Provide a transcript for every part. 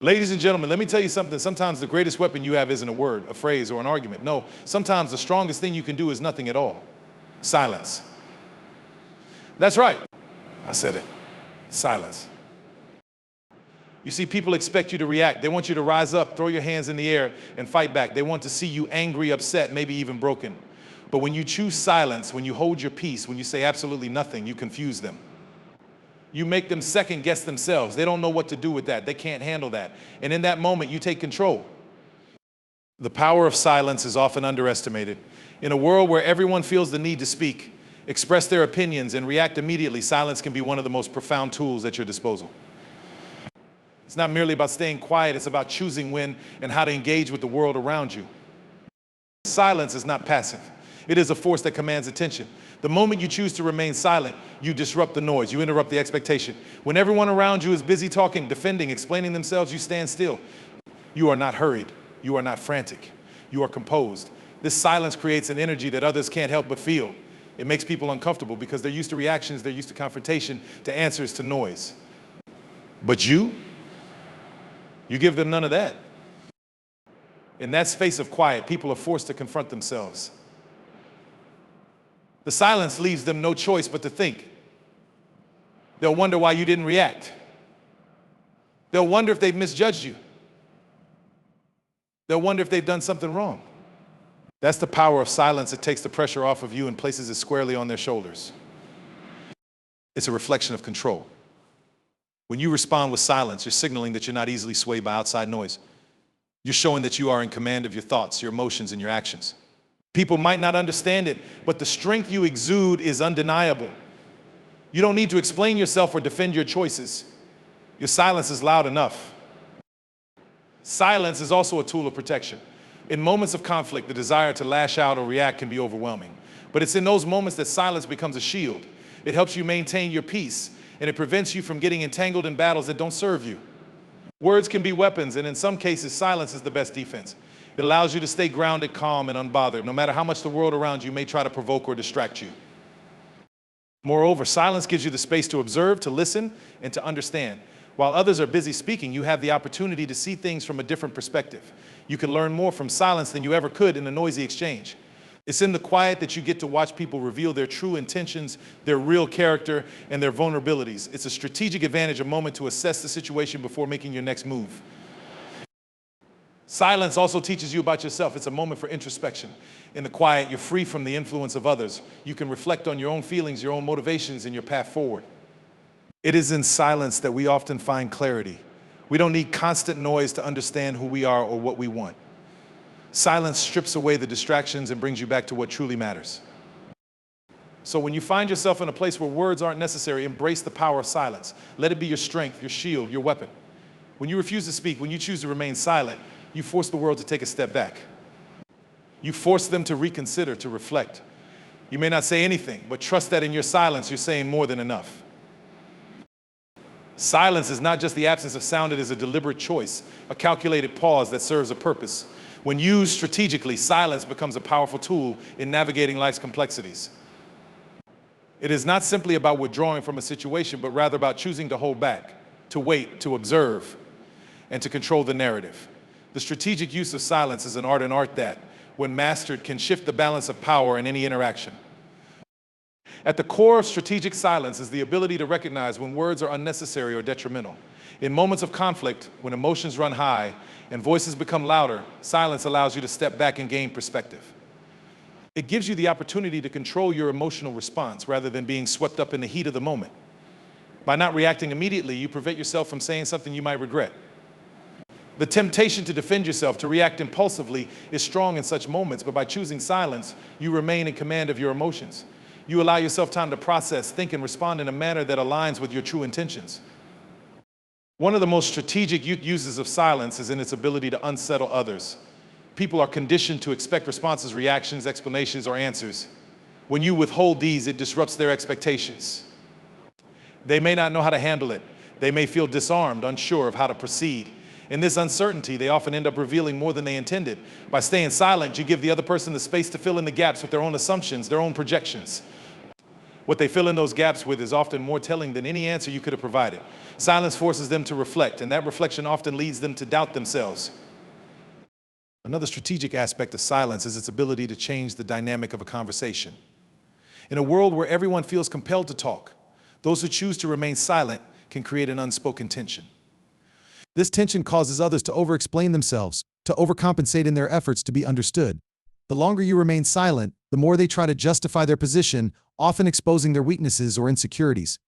Ladies and gentlemen, let me tell you something. Sometimes the greatest weapon you have isn't a word, a phrase, or an argument. No, sometimes the strongest thing you can do is nothing at all. Silence. That's right. I said it. Silence. You see, people expect you to react. They want you to rise up, throw your hands in the air, and fight back. They want to see you angry, upset, maybe even broken. But when you choose silence, when you hold your peace, when you say absolutely nothing, you confuse them. You make them second guess themselves. They don't know what to do with that. They can't handle that. And in that moment, you take control. The power of silence is often underestimated. In a world where everyone feels the need to speak, express their opinions, and react immediately, silence can be one of the most profound tools at your disposal. It's not merely about staying quiet, it's about choosing when and how to engage with the world around you. Silence is not passive. It is a force that commands attention. The moment you choose to remain silent, you disrupt the noise, you interrupt the expectation. When everyone around you is busy talking, defending, explaining themselves, you stand still. You are not hurried. You are not frantic. You are composed. This silence creates an energy that others can't help but feel. It makes people uncomfortable because they're used to reactions, they're used to confrontation, to answers, to noise. But you give them none of that. In that space of quiet, people are forced to confront themselves. The silence leaves them no choice but to think. They'll wonder why you didn't react. They'll wonder if they've misjudged you. They'll wonder if they've done something wrong. That's the power of silence. It takes the pressure off of you and places it squarely on their shoulders. It's a reflection of control. When you respond with silence, you're signaling that you're not easily swayed by outside noise. You're showing that you are in command of your thoughts, your emotions, and your actions. People might not understand it, but the strength you exude is undeniable. You don't need to explain yourself or defend your choices. Your silence is loud enough. Silence is also a tool of protection. In moments of conflict, the desire to lash out or react can be overwhelming. But it's in those moments that silence becomes a shield. It helps you maintain your peace, and it prevents you from getting entangled in battles that don't serve you. Words can be weapons, and in some cases, silence is the best defense. It allows you to stay grounded, calm, and unbothered, no matter how much the world around you may try to provoke or distract you. Moreover, silence gives you the space to observe, to listen, and to understand. While others are busy speaking, you have the opportunity to see things from a different perspective. You can learn more from silence than you ever could in a noisy exchange. It's in the quiet that you get to watch people reveal their true intentions, their real character, and their vulnerabilities. It's a strategic advantage, a moment to assess the situation before making your next move. Silence also teaches you about yourself. It's a moment for introspection. In the quiet, you're free from the influence of others. You can reflect on your own feelings, your own motivations, and your path forward. It is in silence that we often find clarity. We don't need constant noise to understand who we are or what we want. Silence strips away the distractions and brings you back to what truly matters. So when you find yourself in a place where words aren't necessary, embrace the power of silence. Let it be your strength, your shield, your weapon. When you refuse to speak, when you choose to remain silent, you force the world to take a step back. You force them to reconsider, to reflect. You may not say anything, but trust that in your silence, you're saying more than enough. Silence is not just the absence of sound, it is a deliberate choice, a calculated pause that serves a purpose. When used strategically, silence becomes a powerful tool in navigating life's complexities. It is not simply about withdrawing from a situation, but rather about choosing to hold back, to wait, to observe, and to control the narrative. The strategic use of silence is an art that, when mastered, can shift the balance of power in any interaction. At the core of strategic silence is the ability to recognize when words are unnecessary or detrimental. In moments of conflict, when emotions run high and voices become louder, silence allows you to step back and gain perspective. It gives you the opportunity to control your emotional response rather than being swept up in the heat of the moment. By not reacting immediately, you prevent yourself from saying something you might regret. The temptation to defend yourself, to react impulsively, is strong in such moments, but by choosing silence, you remain in command of your emotions. You allow yourself time to process, think, and respond in a manner that aligns with your true intentions. One of the most strategic uses of silence is in its ability to unsettle others. People are conditioned to expect responses, reactions, explanations, or answers. When you withhold these, it disrupts their expectations. They may not know how to handle it. They may feel disarmed, unsure of how to proceed. In this uncertainty, they often end up revealing more than they intended. By staying silent, you give the other person the space to fill in the gaps with their own assumptions, their own projections. What they fill in those gaps with is often more telling than any answer you could have provided. Silence forces them to reflect, and that reflection often leads them to doubt themselves. Another strategic aspect of silence is its ability to change the dynamic of a conversation. In a world where everyone feels compelled to talk, those who choose to remain silent can create an unspoken tension. This tension causes others to over-explain themselves, to overcompensate in their efforts to be understood. The longer you remain silent, the more they try to justify their position, often exposing their weaknesses or insecurities.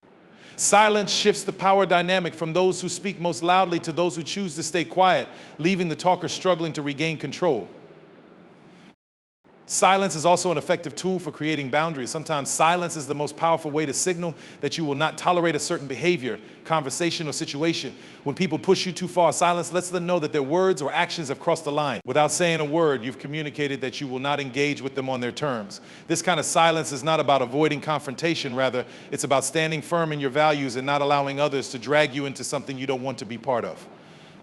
Silence shifts the power dynamic from those who speak most loudly to those who choose to stay quiet, leaving the talker struggling to regain control. Silence is also an effective tool for creating boundaries. Sometimes silence is the most powerful way to signal that you will not tolerate a certain behavior, conversation, or situation. When people push you too far, silence lets them know that their words or actions have crossed the line. Without saying a word, you've communicated that you will not engage with them on their terms. This kind of silence is not about avoiding confrontation. Rather, it's about standing firm in your values and not allowing others to drag you into something you don't want to be part of.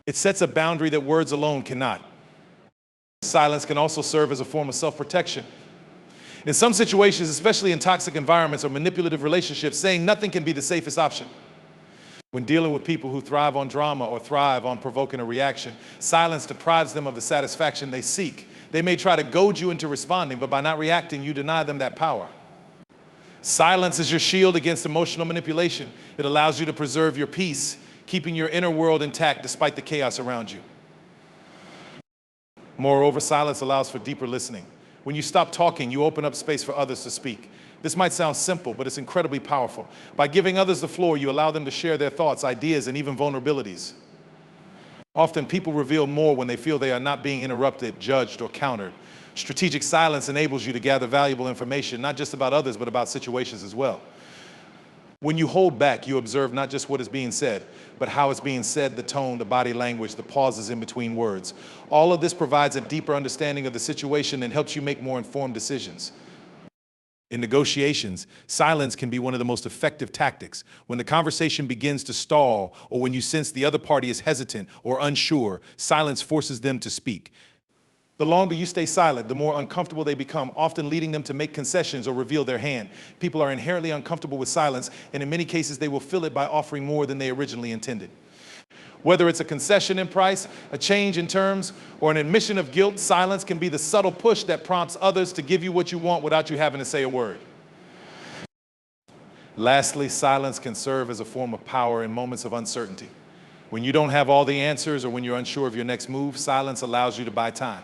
It sets a boundary that words alone cannot. Silence can also serve as a form of self-protection. In some situations, especially in toxic environments or manipulative relationships, saying nothing can be the safest option. When dealing with people who thrive on drama or thrive on provoking a reaction, silence deprives them of the satisfaction they seek. They may try to goad you into responding, but by not reacting, you deny them that power. Silence is your shield against emotional manipulation. It allows you to preserve your peace, keeping your inner world intact despite the chaos around you. Moreover, silence allows for deeper listening. When you stop talking, you open up space for others to speak. This might sound simple, but it's incredibly powerful. By giving others the floor, you allow them to share their thoughts, ideas, and even vulnerabilities. Often, people reveal more when they feel they are not being interrupted, judged, or countered. Strategic silence enables you to gather valuable information, not just about others, but about situations as well. When you hold back, you observe not just what is being said, but how it's being said, the tone, the body language, the pauses in between words. All of this provides a deeper understanding of the situation and helps you make more informed decisions. In negotiations, silence can be one of the most effective tactics. When the conversation begins to stall, or when you sense the other party is hesitant or unsure, silence forces them to speak. The longer you stay silent, the more uncomfortable they become, often leading them to make concessions or reveal their hand. People are inherently uncomfortable with silence, and in many cases, they will fill it by offering more than they originally intended. Whether it's a concession in price, a change in terms, or an admission of guilt, silence can be the subtle push that prompts others to give you what you want without you having to say a word. Lastly, silence can serve as a form of power in moments of uncertainty. When you don't have all the answers or when you're unsure of your next move, silence allows you to buy time.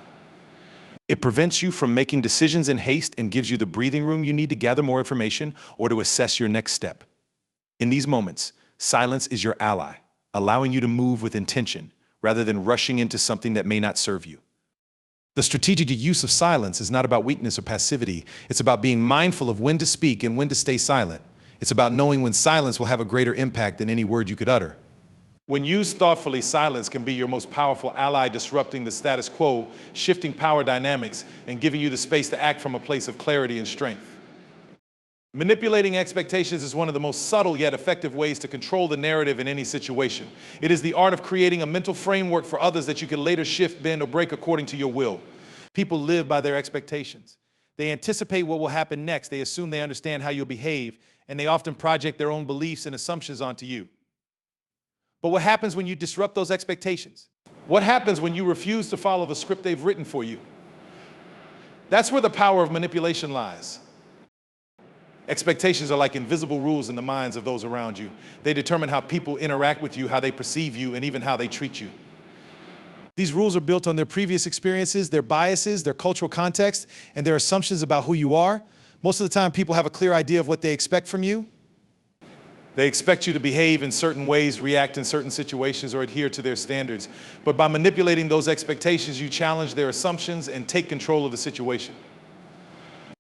It prevents you from making decisions in haste and gives you the breathing room you need to gather more information or to assess your next step. In these moments, silence is your ally, allowing you to move with intention rather than rushing into something that may not serve you. The strategic use of silence is not about weakness or passivity. It's about being mindful of when to speak and when to stay silent. It's about knowing when silence will have a greater impact than any word you could utter. When used thoughtfully, silence can be your most powerful ally, disrupting the status quo, shifting power dynamics, and giving you the space to act from a place of clarity and strength. Manipulating expectations is one of the most subtle yet effective ways to control the narrative in any situation. It is the art of creating a mental framework for others that you can later shift, bend, or break according to your will. People live by their expectations. They anticipate what will happen next, they assume they understand how you'll behave, and they often project their own beliefs and assumptions onto you. But what happens when you disrupt those expectations? What happens when you refuse to follow the script they've written for you? That's where the power of manipulation lies. Expectations are like invisible rules in the minds of those around you. They determine how people interact with you, how they perceive you, and even how they treat you. These rules are built on their previous experiences, their biases, their cultural context, and their assumptions about who you are. Most of the time, people have a clear idea of what they expect from you. They expect you to behave in certain ways, react in certain situations, or adhere to their standards. But by manipulating those expectations, you challenge their assumptions and take control of the situation.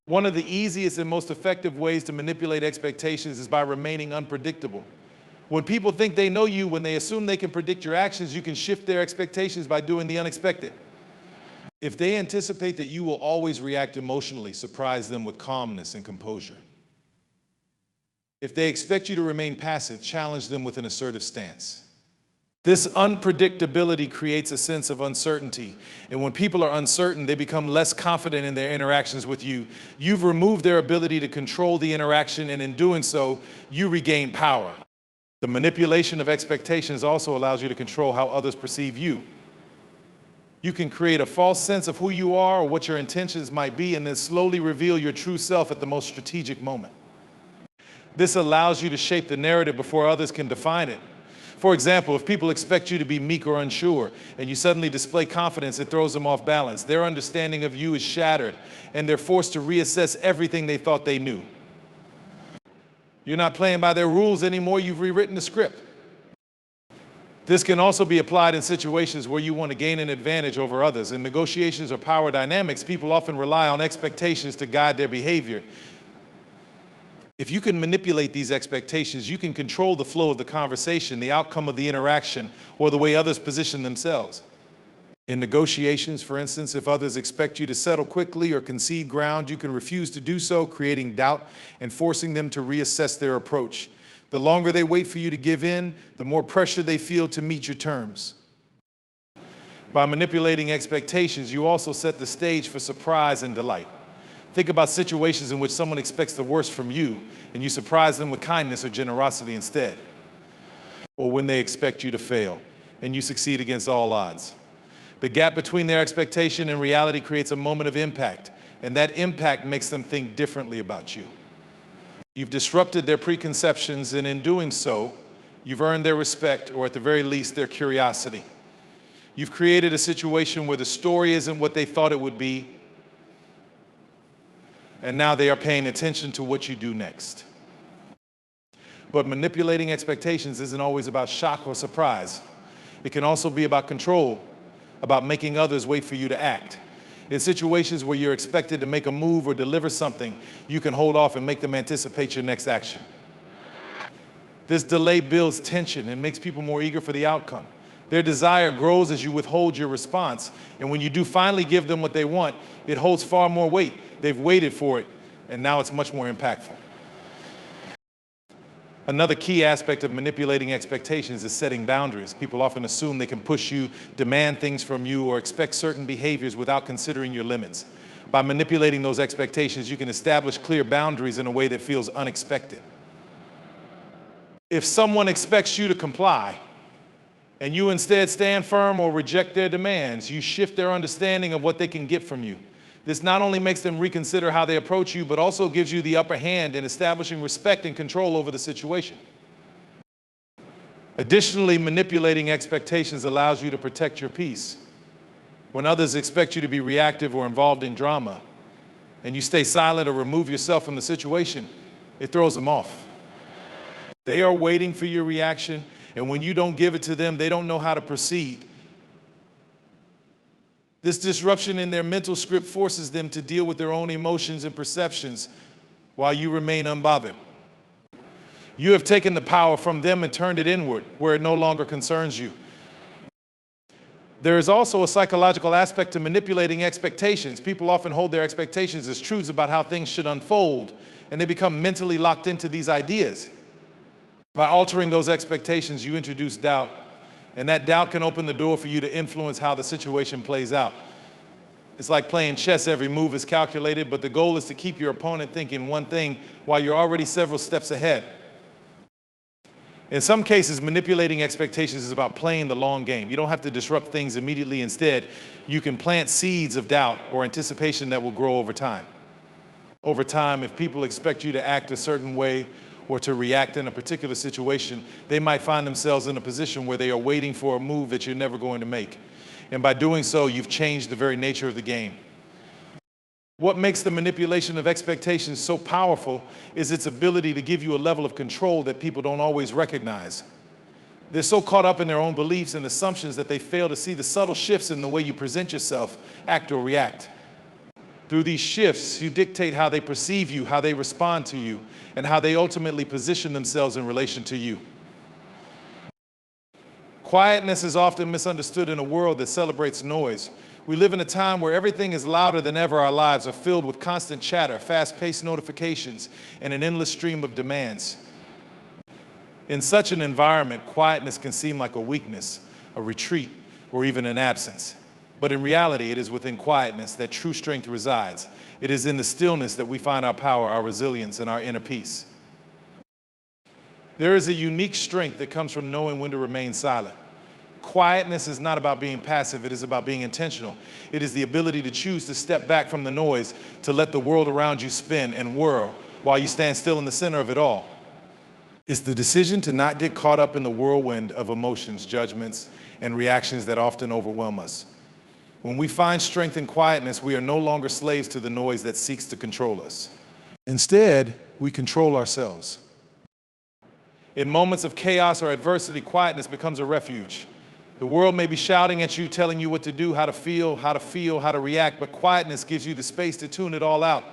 One of the easiest and most effective ways to manipulate expectations is by remaining unpredictable. When people think they know you, when they assume they can predict your actions, you can shift their expectations by doing the unexpected. If they anticipate that you will always react emotionally, surprise them with calmness and composure. If they expect you to remain passive, challenge them with an assertive stance. This unpredictability creates a sense of uncertainty. And when people are uncertain, they become less confident in their interactions with you. You've removed their ability to control the interaction, and in doing so, you regain power. The manipulation of expectations also allows you to control how others perceive you. You can create a false sense of who you are or what your intentions might be, and then slowly reveal your true self at the most strategic moment. This allows you to shape the narrative before others can define it. For example, if people expect you to be meek or unsure, and you suddenly display confidence, it throws them off balance. Their understanding of you is shattered, and they're forced to reassess everything they thought they knew. You're not playing by their rules anymore, you've rewritten the script. This can also be applied in situations where you want to gain an advantage over others. In negotiations or power dynamics, people often rely on expectations to guide their behavior. If you can manipulate these expectations, you can control the flow of the conversation, the outcome of the interaction, or the way others position themselves. In negotiations, for instance, if others expect you to settle quickly or concede ground, you can refuse to do so, creating doubt and forcing them to reassess their approach. The longer they wait for you to give in, the more pressure they feel to meet your terms. By manipulating expectations, you also set the stage for surprise and delight. Think about situations in which someone expects the worst from you, and you surprise them with kindness or generosity instead. Or when they expect you to fail, and you succeed against all odds. The gap between their expectation and reality creates a moment of impact, and that impact makes them think differently about you. You've disrupted their preconceptions, and in doing so, you've earned their respect, or at the very least, their curiosity. You've created a situation where the story isn't what they thought it would be, and now they are paying attention to what you do next. But manipulating expectations isn't always about shock or surprise. It can also be about control, about making others wait for you to act. In situations where you're expected to make a move or deliver something, you can hold off and make them anticipate your next action. This delay builds tension and makes people more eager for the outcome. Their desire grows as you withhold your response, and when you do finally give them what they want, it holds far more weight. They've waited for it, and now it's much more impactful. Another key aspect of manipulating expectations is setting boundaries. People often assume they can push you, demand things from you, or expect certain behaviors without considering your limits. By manipulating those expectations, you can establish clear boundaries in a way that feels unexpected. If someone expects you to comply, and you instead stand firm or reject their demands, you shift their understanding of what they can get from you. This not only makes them reconsider how they approach you, but also gives you the upper hand in establishing respect and control over the situation. Additionally, manipulating expectations allows you to protect your peace. When others expect you to be reactive or involved in drama, and you stay silent or remove yourself from the situation, it throws them off. They are waiting for your reaction, and when you don't give it to them, they don't know how to proceed. This disruption in their mental script forces them to deal with their own emotions and perceptions while you remain unbothered. You have taken the power from them and turned it inward, where it no longer concerns you. There is also a psychological aspect to manipulating expectations. People often hold their expectations as truths about how things should unfold, and they become mentally locked into these ideas. By altering those expectations, you introduce doubt. And that doubt can open the door for you to influence how the situation plays out. It's like playing chess. Every move is calculated, but the goal is to keep your opponent thinking one thing while you're already several steps ahead. In some cases, manipulating expectations is about playing the long game. You don't have to disrupt things immediately. Instead, you can plant seeds of doubt or anticipation that will grow over time. Over time, if people expect you to act a certain way or to react in a particular situation, they might find themselves in a position where they are waiting for a move that you're never going to make. And by doing so, you've changed the very nature of the game. What makes the manipulation of expectations so powerful is its ability to give you a level of control that people don't always recognize. They're so caught up in their own beliefs and assumptions that they fail to see the subtle shifts in the way you present yourself, act, or react. Through these shifts, you dictate how they perceive you, how they respond to you, and how they ultimately position themselves in relation to you. Quietness is often misunderstood in a world that celebrates noise. We live in a time where everything is louder than ever. Our lives are filled with constant chatter, fast-paced notifications, and an endless stream of demands. In such an environment, quietness can seem like a weakness, a retreat, or even an absence. But in reality, it is within quietness that true strength resides. It is in the stillness that we find our power, our resilience, and our inner peace. There is a unique strength that comes from knowing when to remain silent. Quietness is not about being passive, it is about being intentional. It is the ability to choose to step back from the noise, to let the world around you spin and whirl while you stand still in the center of it all. It's the decision to not get caught up in the whirlwind of emotions, judgments, and reactions that often overwhelm us. When we find strength in quietness, we are no longer slaves to the noise that seeks to control us. Instead, we control ourselves. In moments of chaos or adversity, quietness becomes a refuge. The world may be shouting at you, telling you what to do, how to feel, how to react, but quietness gives you the space to tune it all out.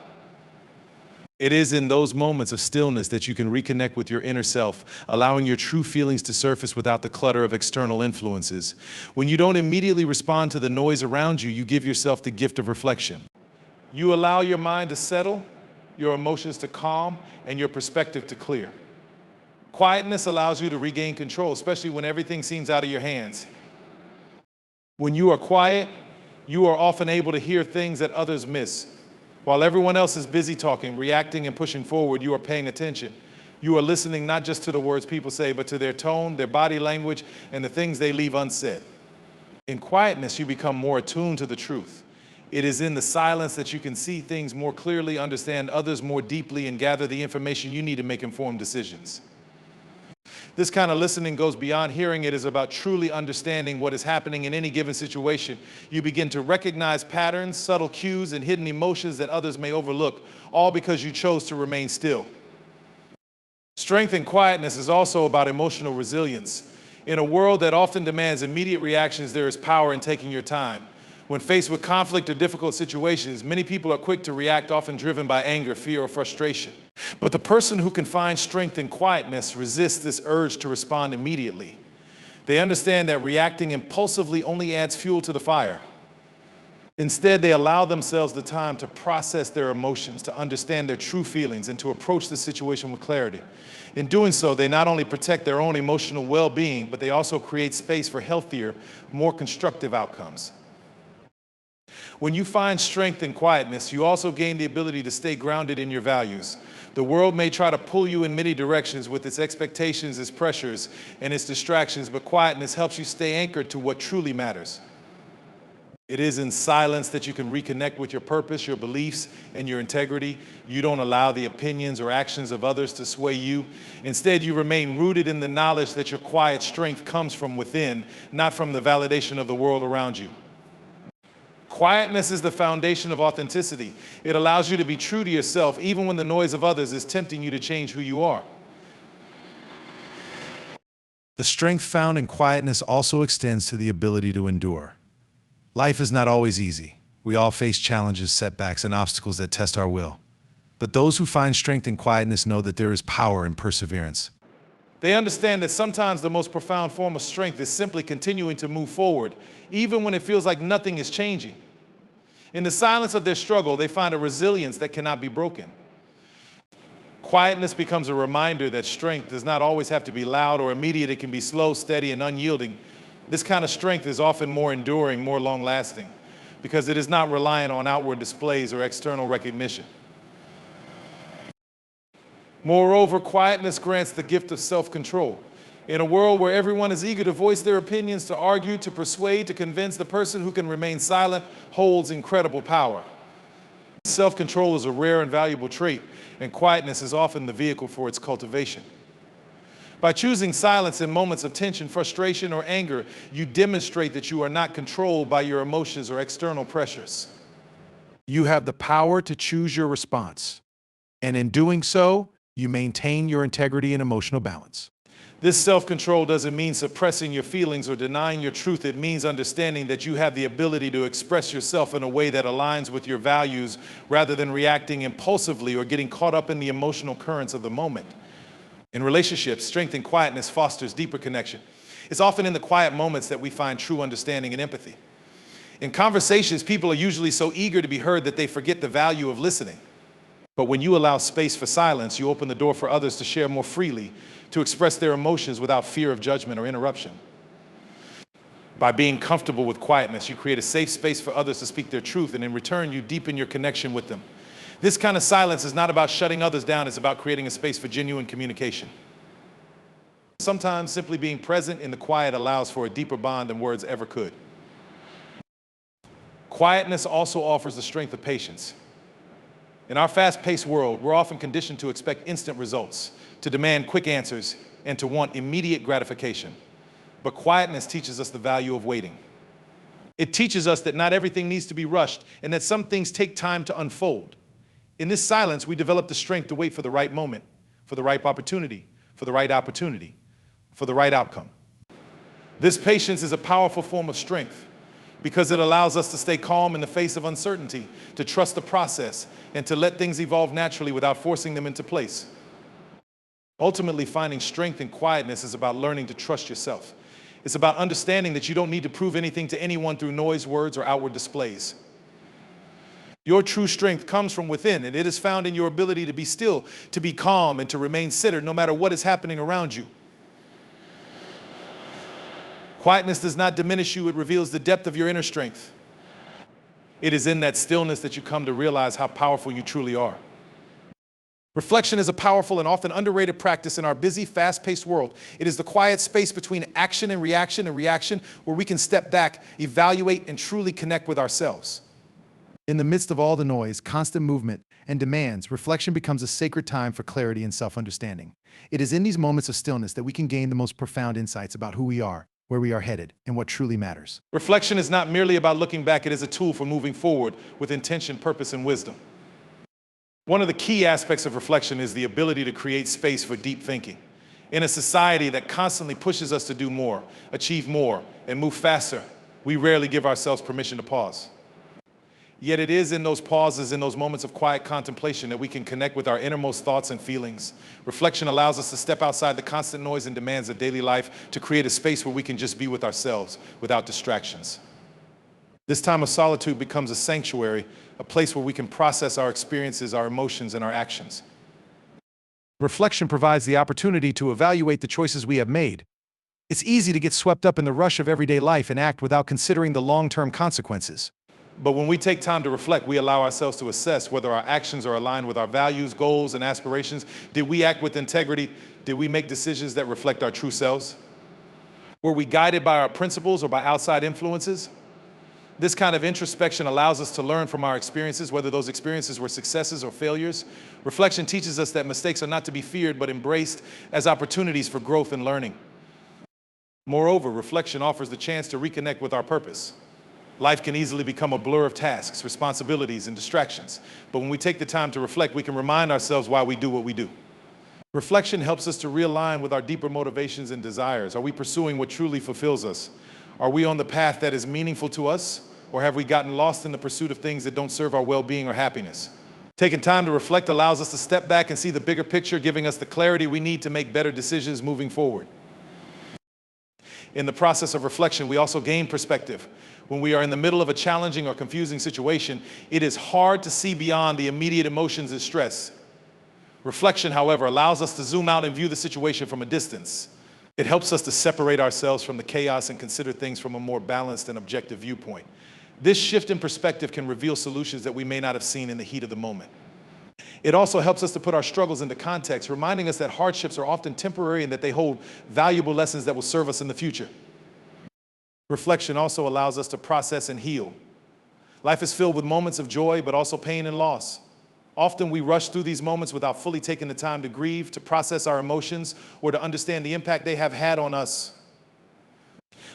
It is in those moments of stillness that you can reconnect with your inner self, allowing your true feelings to surface without the clutter of external influences. When you don't immediately respond to the noise around you, you give yourself the gift of reflection. You allow your mind to settle, your emotions to calm, and your perspective to clear. Quietness allows you to regain control, especially when everything seems out of your hands. When you are quiet, you are often able to hear things that others miss. While everyone else is busy talking, reacting, and pushing forward, you are paying attention. You are listening not just to the words people say, but to their tone, their body language, and the things they leave unsaid. In quietness, you become more attuned to the truth. It is in the silence that you can see things more clearly, understand others more deeply, and gather the information you need to make informed decisions. This kind of listening goes beyond hearing. It is about truly understanding what is happening in any given situation. You begin to recognize patterns, subtle cues, and hidden emotions that others may overlook, all because you chose to remain still. Strength and quietness is also about emotional resilience. In a world that often demands immediate reactions, there is power in taking your time. When faced with conflict or difficult situations, many people are quick to react, often driven by anger, fear, or frustration. But the person who can find strength in quietness resists this urge to respond immediately. They understand that reacting impulsively only adds fuel to the fire. Instead, they allow themselves the time to process their emotions, to understand their true feelings, and to approach the situation with clarity. In doing so, they not only protect their own emotional well-being, but they also create space for healthier, more constructive outcomes. When you find strength in quietness, you also gain the ability to stay grounded in your values. The world may try to pull you in many directions with its expectations, its pressures, and its distractions, but quietness helps you stay anchored to what truly matters. It is in silence that you can reconnect with your purpose, your beliefs, and your integrity. You don't allow the opinions or actions of others to sway you. Instead, you remain rooted in the knowledge that your quiet strength comes from within, not from the validation of the world around you. Quietness is the foundation of authenticity. It allows you to be true to yourself, even when the noise of others is tempting you to change who you are. The strength found in quietness also extends to the ability to endure. Life is not always easy. We all face challenges, setbacks, and obstacles that test our will. But those who find strength in quietness know that there is power in perseverance. They understand that sometimes the most profound form of strength is simply continuing to move forward, even when it feels like nothing is changing. In the silence of their struggle, they find a resilience that cannot be broken. Quietness becomes a reminder that strength does not always have to be loud or immediate. It can be slow, steady, and unyielding. This kind of strength is often more enduring, more long-lasting, because it is not reliant on outward displays or external recognition. Moreover, quietness grants the gift of self-control. In a world where everyone is eager to voice their opinions, to argue, to persuade, to convince, the person who can remain silent holds incredible power. Self-control is a rare and valuable trait, and quietness is often the vehicle for its cultivation. By choosing silence in moments of tension, frustration, or anger, you demonstrate that you are not controlled by your emotions or external pressures. You have the power to choose your response, and in doing so, you maintain your integrity and emotional balance. This self-control doesn't mean suppressing your feelings or denying your truth. It means understanding that you have the ability to express yourself in a way that aligns with your values rather than reacting impulsively or getting caught up in the emotional currents of the moment. In relationships, strength and quietness fosters deeper connection. It's often in the quiet moments that we find true understanding and empathy. In conversations, people are usually so eager to be heard that they forget the value of listening. But when you allow space for silence, you open the door for others to share more freely, to express their emotions without fear of judgment or interruption. By being comfortable with quietness, you create a safe space for others to speak their truth, and in return, you deepen your connection with them. This kind of silence is not about shutting others down, it's about creating a space for genuine communication. Sometimes simply being present in the quiet allows for a deeper bond than words ever could. Quietness also offers the strength of patience. In our fast-paced world, we're often conditioned to expect instant results, to demand quick answers, and to want immediate gratification. But quietness teaches us the value of waiting. It teaches us that not everything needs to be rushed and that some things take time to unfold. In this silence, we develop the strength to wait for the right moment, for the right opportunity, for the right outcome. This patience is a powerful form of strength because it allows us to stay calm in the face of uncertainty, to trust the process, and to let things evolve naturally without forcing them into place. Ultimately, finding strength in quietness is about learning to trust yourself. It's about understanding that you don't need to prove anything to anyone through noise, words, or outward displays. Your true strength comes from within, and it is found in your ability to be still, to be calm, and to remain centered no matter what is happening around you. Quietness does not diminish you, it reveals the depth of your inner strength. It is in that stillness that you come to realize how powerful you truly are. Reflection is a powerful and often underrated practice in our busy, fast-paced world. It is the quiet space between action and reaction where we can step back, evaluate, and truly connect with ourselves. In the midst of all the noise, constant movement, and demands, reflection becomes a sacred time for clarity and self-understanding. It is in these moments of stillness that we can gain the most profound insights about who we are, where we are headed, and what truly matters. Reflection is not merely about looking back, it is a tool for moving forward with intention, purpose, and wisdom. One of the key aspects of reflection is the ability to create space for deep thinking. In a society that constantly pushes us to do more, achieve more, and move faster, we rarely give ourselves permission to pause. Yet it is in those pauses, in those moments of quiet contemplation, that we can connect with our innermost thoughts and feelings. Reflection allows us to step outside the constant noise and demands of daily life to create a space where we can just be with ourselves without distractions. This time of solitude becomes a sanctuary, a place where we can process our experiences, our emotions, and our actions. Reflection provides the opportunity to evaluate the choices we have made. It's easy to get swept up in the rush of everyday life and act without considering the long-term consequences. But when we take time to reflect, we allow ourselves to assess whether our actions are aligned with our values, goals, and aspirations. Did we act with integrity? Did we make decisions that reflect our true selves? Were we guided by our principles or by outside influences? This kind of introspection allows us to learn from our experiences, whether those experiences were successes or failures. Reflection teaches us that mistakes are not to be feared, but embraced as opportunities for growth and learning. Moreover, reflection offers the chance to reconnect with our purpose. Life can easily become a blur of tasks, responsibilities, and distractions. But when we take the time to reflect, we can remind ourselves why we do what we do. Reflection helps us to realign with our deeper motivations and desires. Are we pursuing what truly fulfills us? Are we on the path that is meaningful to us? Or have we gotten lost in the pursuit of things that don't serve our well-being or happiness? Taking time to reflect allows us to step back and see the bigger picture, giving us the clarity we need to make better decisions moving forward. In the process of reflection, we also gain perspective. When we are in the middle of a challenging or confusing situation, it is hard to see beyond the immediate emotions and stress. Reflection, however, allows us to zoom out and view the situation from a distance. It helps us to separate ourselves from the chaos and consider things from a more balanced and objective viewpoint. This shift in perspective can reveal solutions that we may not have seen in the heat of the moment. It also helps us to put our struggles into context, reminding us that hardships are often temporary and that they hold valuable lessons that will serve us in the future. Reflection also allows us to process and heal. Life is filled with moments of joy, but also pain and loss. Often we rush through these moments without fully taking the time to grieve, to process our emotions, or to understand the impact they have had on us.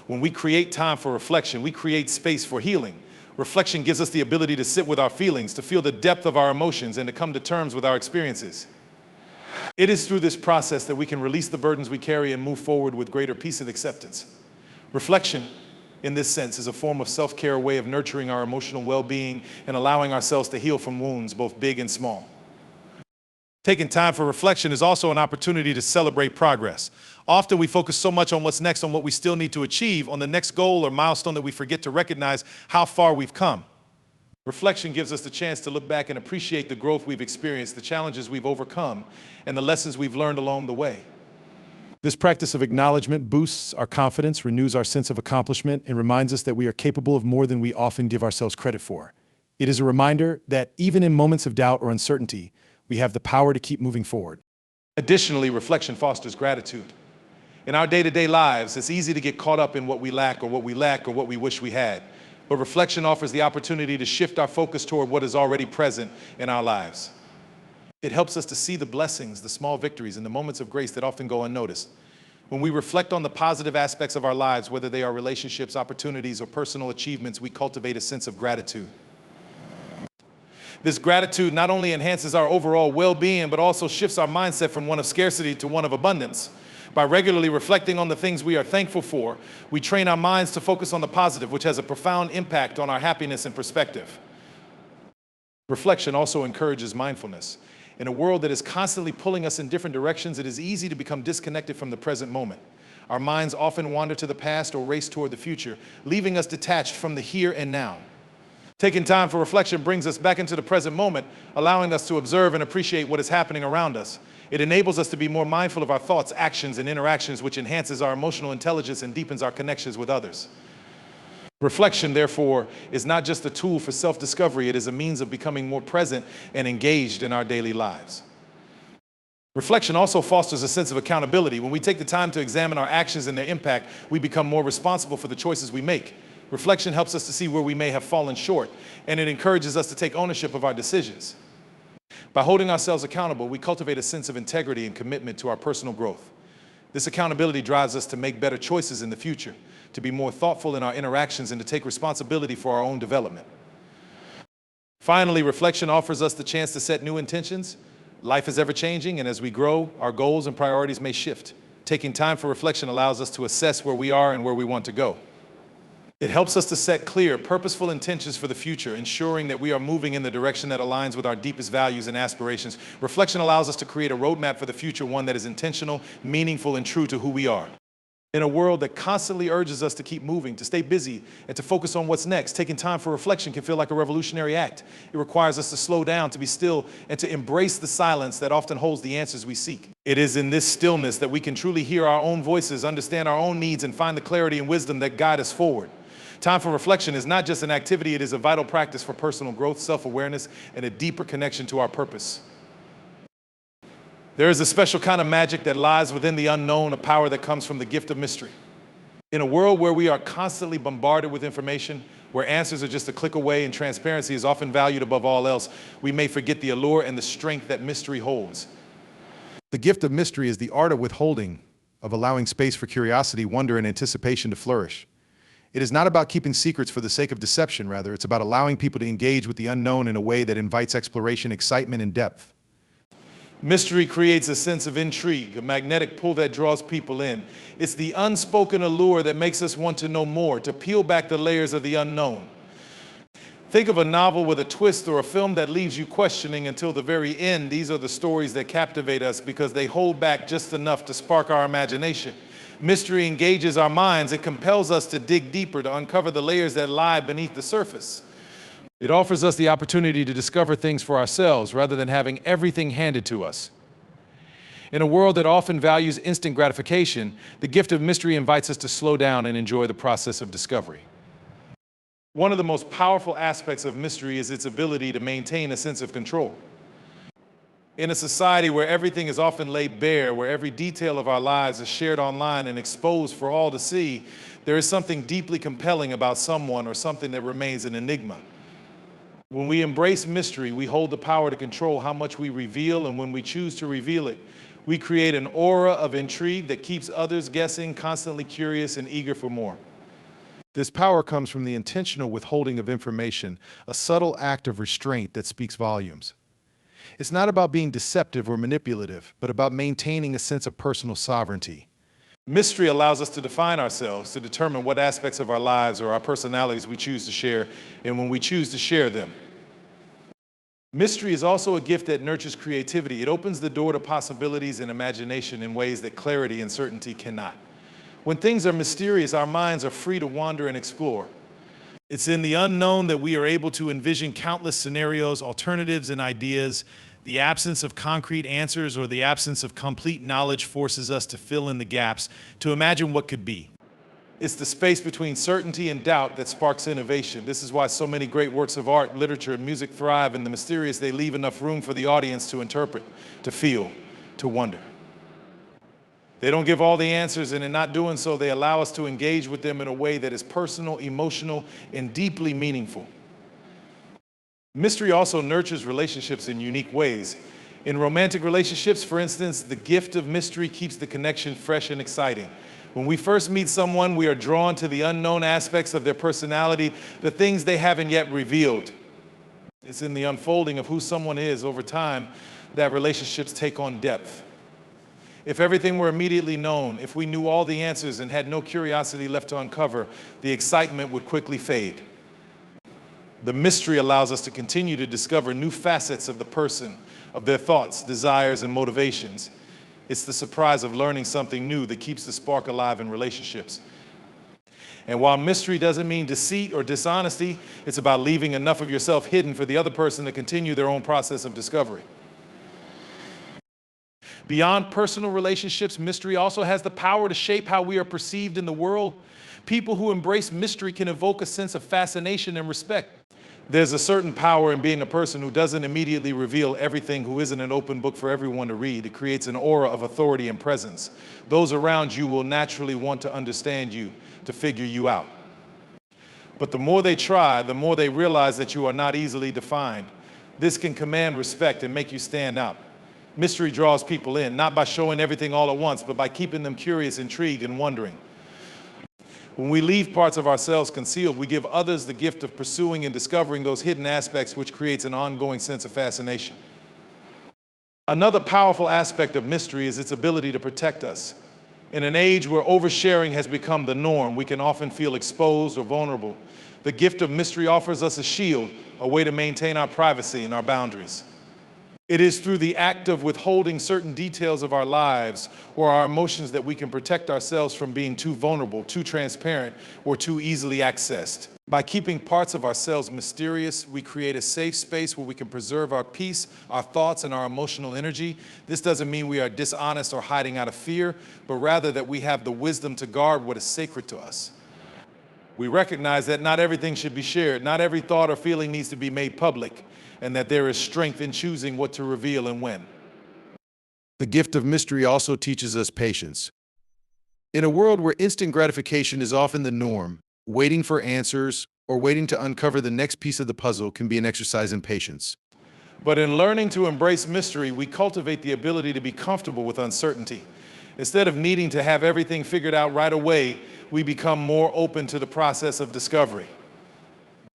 When we create time for reflection, we create space for healing. Reflection gives us the ability to sit with our feelings, to feel the depth of our emotions, and to come to terms with our experiences. It is through this process that we can release the burdens we carry and move forward with greater peace and acceptance. Reflection, in this sense, is a form of self-care, a way of nurturing our emotional well-being and allowing ourselves to heal from wounds, both big and small. Taking time for reflection is also an opportunity to celebrate progress. Often we focus so much on what's next, on what we still need to achieve, on the next goal or milestone, that we forget to recognize how far we've come. Reflection gives us the chance to look back and appreciate the growth we've experienced, the challenges we've overcome, and the lessons we've learned along the way. This practice of acknowledgement boosts our confidence, renews our sense of accomplishment, and reminds us that we are capable of more than we often give ourselves credit for. It is a reminder that even in moments of doubt or uncertainty, we have the power to keep moving forward. Additionally, reflection fosters gratitude. In our day-to-day lives, it's easy to get caught up in what we lack or what we wish we had. But reflection offers the opportunity to shift our focus toward what is already present in our lives. It helps us to see the blessings, the small victories, and the moments of grace that often go unnoticed. When we reflect on the positive aspects of our lives, whether they are relationships, opportunities, or personal achievements, we cultivate a sense of gratitude. This gratitude not only enhances our overall well-being, but also shifts our mindset from one of scarcity to one of abundance. By regularly reflecting on the things we are thankful for, we train our minds to focus on the positive, which has a profound impact on our happiness and perspective. Reflection also encourages mindfulness. In a world that is constantly pulling us in different directions, it is easy to become disconnected from the present moment. Our minds often wander to the past or race toward the future, leaving us detached from the here and now. Taking time for reflection brings us back into the present moment, allowing us to observe and appreciate what is happening around us. It enables us to be more mindful of our thoughts, actions, and interactions, which enhances our emotional intelligence and deepens our connections with others. Reflection, therefore, is not just a tool for self-discovery, it is a means of becoming more present and engaged in our daily lives. Reflection also fosters a sense of accountability. When we take the time to examine our actions and their impact, we become more responsible for the choices we make. Reflection helps us to see where we may have fallen short, and it encourages us to take ownership of our decisions. By holding ourselves accountable, we cultivate a sense of integrity and commitment to our personal growth. This accountability drives us to make better choices in the future, to be more thoughtful in our interactions, and to take responsibility for our own development. Finally, reflection offers us the chance to set new intentions. Life is ever-changing, and as we grow, our goals and priorities may shift. Taking time for reflection allows us to assess where we are and where we want to go. It helps us to set clear, purposeful intentions for the future, ensuring that we are moving in the direction that aligns with our deepest values and aspirations. Reflection allows us to create a roadmap for the future, one that is intentional, meaningful, and true to who we are. In a world that constantly urges us to keep moving, to stay busy, and to focus on what's next, taking time for reflection can feel like a revolutionary act. It requires us to slow down, to be still, and to embrace the silence that often holds the answers we seek. It is in this stillness that we can truly hear our own voices, understand our own needs, and find the clarity and wisdom that guide us forward. Time for reflection is not just an activity, it is a vital practice for personal growth, self-awareness, and a deeper connection to our purpose. There is a special kind of magic that lies within the unknown, a power that comes from the gift of mystery. In a world where we are constantly bombarded with information, where answers are just a click away and transparency is often valued above all else, we may forget the allure and the strength that mystery holds. The gift of mystery is the art of withholding, of allowing space for curiosity, wonder, and anticipation to flourish. It is not about keeping secrets for the sake of deception, rather, it's about allowing people to engage with the unknown in a way that invites exploration, excitement, and depth. Mystery creates a sense of intrigue, a magnetic pull that draws people in. It's the unspoken allure that makes us want to know more, to peel back the layers of the unknown. Think of a novel with a twist or a film that leaves you questioning until the very end. These are the stories that captivate us because they hold back just enough to spark our imagination. Mystery engages our minds. It compels us to dig deeper, to uncover the layers that lie beneath the surface. It offers us the opportunity to discover things for ourselves rather than having everything handed to us. In a world that often values instant gratification, the gift of mystery invites us to slow down and enjoy the process of discovery. One of the most powerful aspects of mystery is its ability to maintain a sense of control. In a society where everything is often laid bare, where every detail of our lives is shared online and exposed for all to see, there is something deeply compelling about someone or something that remains an enigma. When we embrace mystery, we hold the power to control how much we reveal, and when we choose to reveal it, we create an aura of intrigue that keeps others guessing, constantly curious and eager for more. This power comes from the intentional withholding of information, a subtle act of restraint that speaks volumes. It's not about being deceptive or manipulative, but about maintaining a sense of personal sovereignty. Mystery allows us to define ourselves, to determine what aspects of our lives or our personalities we choose to share, and when we choose to share them. Mystery is also a gift that nurtures creativity. It opens the door to possibilities and imagination in ways that clarity and certainty cannot. When things are mysterious, our minds are free to wander and explore. It's in the unknown that we are able to envision countless scenarios, alternatives, and ideas. The absence of concrete answers or the absence of complete knowledge forces us to fill in the gaps, to imagine what could be. It's the space between certainty and doubt that sparks innovation. This is why so many great works of art, literature, and music thrive in the mysterious. They leave enough room for the audience to interpret, to feel, to wonder. They don't give all the answers, and in not doing so, they allow us to engage with them in a way that is personal, emotional, and deeply meaningful. Mystery also nurtures relationships in unique ways. In romantic relationships, for instance, the gift of mystery keeps the connection fresh and exciting. When we first meet someone, we are drawn to the unknown aspects of their personality, the things they haven't yet revealed. It's in the unfolding of who someone is over time that relationships take on depth. If everything were immediately known, if we knew all the answers and had no curiosity left to uncover, the excitement would quickly fade. The mystery allows us to continue to discover new facets of the person, of their thoughts, desires, and motivations. It's the surprise of learning something new that keeps the spark alive in relationships. And while mystery doesn't mean deceit or dishonesty, it's about leaving enough of yourself hidden for the other person to continue their own process of discovery. Beyond personal relationships, mystery also has the power to shape how we are perceived in the world. People who embrace mystery can evoke a sense of fascination and respect. There's a certain power in being a person who doesn't immediately reveal everything, who isn't an open book for everyone to read. It creates an aura of authority and presence. Those around you will naturally want to understand you, to figure you out. But the more they try, the more they realize that you are not easily defined. This can command respect and make you stand out. Mystery draws people in, not by showing everything all at once, but by keeping them curious, intrigued, and wondering. When we leave parts of ourselves concealed, we give others the gift of pursuing and discovering those hidden aspects, which creates an ongoing sense of fascination. Another powerful aspect of mystery is its ability to protect us. In an age where oversharing has become the norm, we can often feel exposed or vulnerable. The gift of mystery offers us a shield, a way to maintain our privacy and our boundaries. It is through the act of withholding certain details of our lives or our emotions that we can protect ourselves from being too vulnerable, too transparent, or too easily accessed. By keeping parts of ourselves mysterious, we create a safe space where we can preserve our peace, our thoughts, and our emotional energy. This doesn't mean we are dishonest or hiding out of fear, but rather that we have the wisdom to guard what is sacred to us. We recognize that not everything should be shared, not every thought or feeling needs to be made public, and that there is strength in choosing what to reveal and when. The gift of mystery also teaches us patience. In a world where instant gratification is often the norm, waiting for answers or waiting to uncover the next piece of the puzzle can be an exercise in patience. But in learning to embrace mystery, we cultivate the ability to be comfortable with uncertainty. Instead of needing to have everything figured out right away, we become more open to the process of discovery.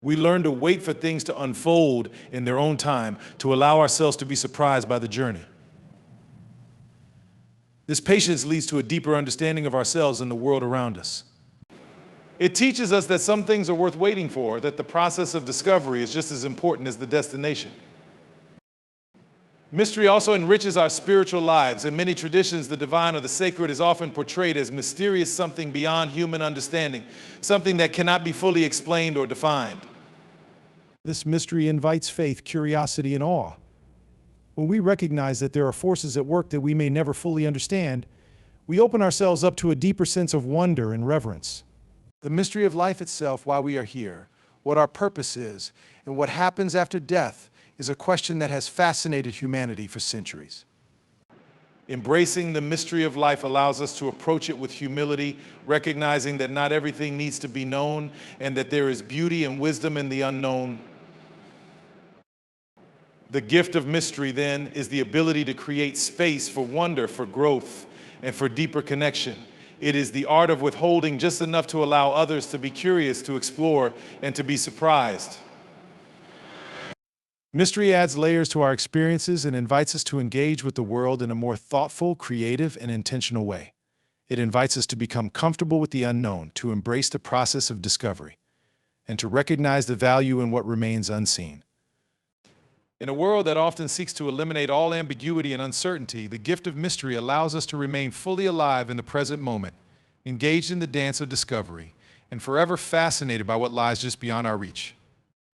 We learn to wait for things to unfold in their own time, to allow ourselves to be surprised by the journey. This patience leads to a deeper understanding of ourselves and the world around us. It teaches us that some things are worth waiting for, that the process of discovery is just as important as the destination. Mystery also enriches our spiritual lives. In many traditions, the divine or the sacred is often portrayed as mysterious, something beyond human understanding, something that cannot be fully explained or defined. This mystery invites faith, curiosity, and awe. When we recognize that there are forces at work that we may never fully understand, we open ourselves up to a deeper sense of wonder and reverence. The mystery of life itself, why we are here, what our purpose is, and what happens after death is a question that has fascinated humanity for centuries. Embracing the mystery of life allows us to approach it with humility, recognizing that not everything needs to be known and that there is beauty and wisdom in the unknown. The gift of mystery, then, is the ability to create space for wonder, for growth, and for deeper connection. It is the art of withholding just enough to allow others to be curious, to explore, and to be surprised. Mystery adds layers to our experiences and invites us to engage with the world in a more thoughtful, creative, and intentional way. It invites us to become comfortable with the unknown, to embrace the process of discovery, and to recognize the value in what remains unseen. In a world that often seeks to eliminate all ambiguity and uncertainty, the gift of mystery allows us to remain fully alive in the present moment, engaged in the dance of discovery, and forever fascinated by what lies just beyond our reach.